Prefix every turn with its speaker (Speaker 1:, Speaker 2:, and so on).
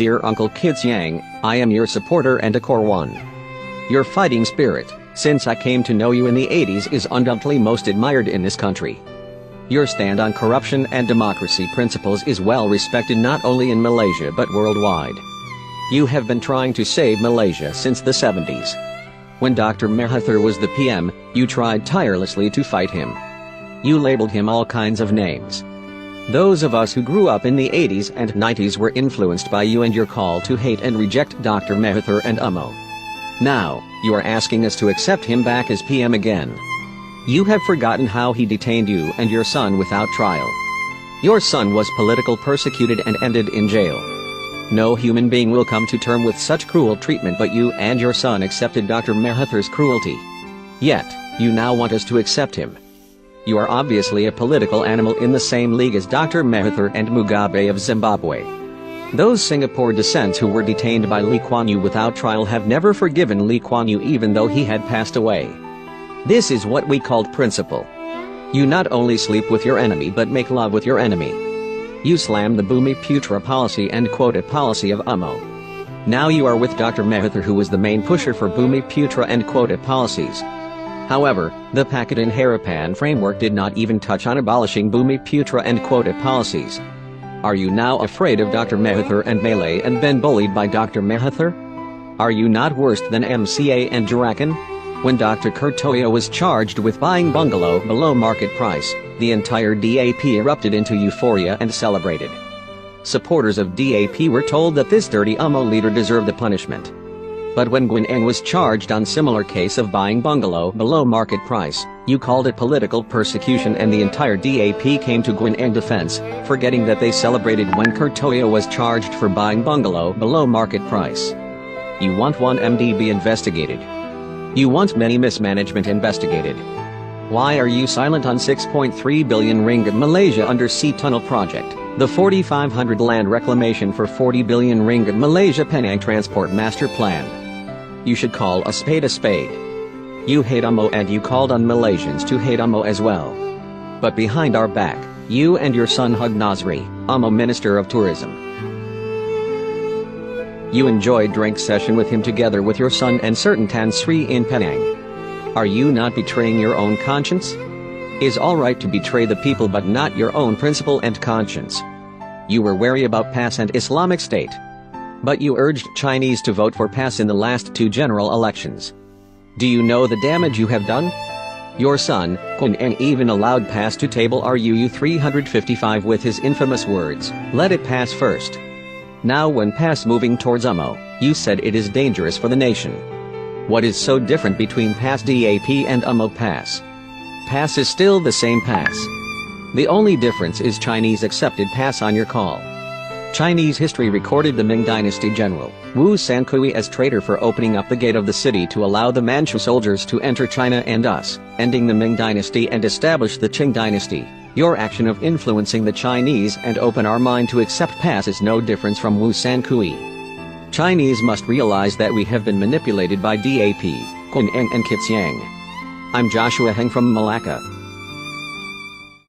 Speaker 1: dear Uncle Kitsiang, I am your supporter and a core one. Your fighting spirit, since I came to know you in the 80s, is undoubtedly most admired in this country. Your stand on corruption and democracy principles is well respected not only in Malaysia but worldwide. You have been trying to save Malaysia since the 70s. When Dr. Mahathir was the PM, you tried tirelessly to fight him. You labeled him all kinds of names. Those of us who grew up in the 80s and 90s were influenced by you and your call to hate and reject Dr. Mahathir and UMNO. Now, you are asking us to accept him back as PM again. You have forgotten how he detained you and your son without trial. Your son was politically persecuted and ended in jail. No human being will come to terms with such cruel treatment, but you and your son accepted Dr. Mahathir's cruelty. Yet, you now want us to accept him. You are obviously a political animal in the same league as Dr. Mahathir and Mugabe of Zimbabwe. Those Singapore descents who were detained by Lee Kuan Yew without trial have never forgiven Lee Kuan Yew even though he had passed away. This is what we called principle. You not only sleep with your enemy but make love with your enemy. You slam the Bumiputra policy and quota policy of UMNO. Now you are with Dr. Mahathir, who was the main pusher for Bumiputra and quota policies. However, the Pakatan Harapan framework did not even touch on abolishing Bumiputra and quota policies. Are you now afraid of Dr. Mahathir and Malay and been bullied by Dr. Mahathir? Are you not worse than MCA and Jurakan? When Dr. Kertoya was charged with buying bungalow below market price, the entire DAP erupted into euphoria and celebrated. Supporters of DAP were told that this dirty UMNO leader deserved the punishment. But when Gwyn Eng was charged on similar case of buying bungalow below market price, you called it political persecution and the entire DAP came to Gwyn Eng's defense, forgetting that they celebrated when Kertoya was charged for buying bungalow below market price. You want one MDB investigated. You want many mismanagement investigated. Why are you silent on 6.3 billion ringgit Malaysia undersea tunnel project, the 4,500 land reclamation for 40 billion ringgit Malaysia Penang Transport Master Plan? You should call a spade a spade. You hate UMNO and you called on Malaysians to hate UMNO as well. But behind our back, you and your son Hug Nasri, UMNO Minister of Tourism. You enjoyed drink session with him together with your son and certain Tan Sri in Penang. Are you not betraying your own conscience? Is all right to betray the people but not your own principle and conscience. You were wary about PAS and Islamic State. But you urged Chinese to vote for PAS in the last 2 general elections. Do you know the damage you have done? Your son, Gwyn Eng, even allowed PAS to table RUU 355 with his infamous words, "Let it pass first." Now when PAS moving towards UMNO, you said it is dangerous for the nation. What is so different between PAS DAP and UMNO PAS? PAS is still the same PAS. The only difference is Chinese accepted PAS on your call. Chinese history recorded the Ming Dynasty general, Wu Sankui, as traitor for opening up the gate of the city to allow the Manchu soldiers to enter China and us, ending the Ming Dynasty and establish the Qing Dynasty. Your action of influencing the Chinese and open our mind to accept PAS is no difference from Wu Sankui. Chinese must realize that we have been manipulated by DAP, Gwyn Eng and Kitsiang. I'm Joshua Heng from Malacca.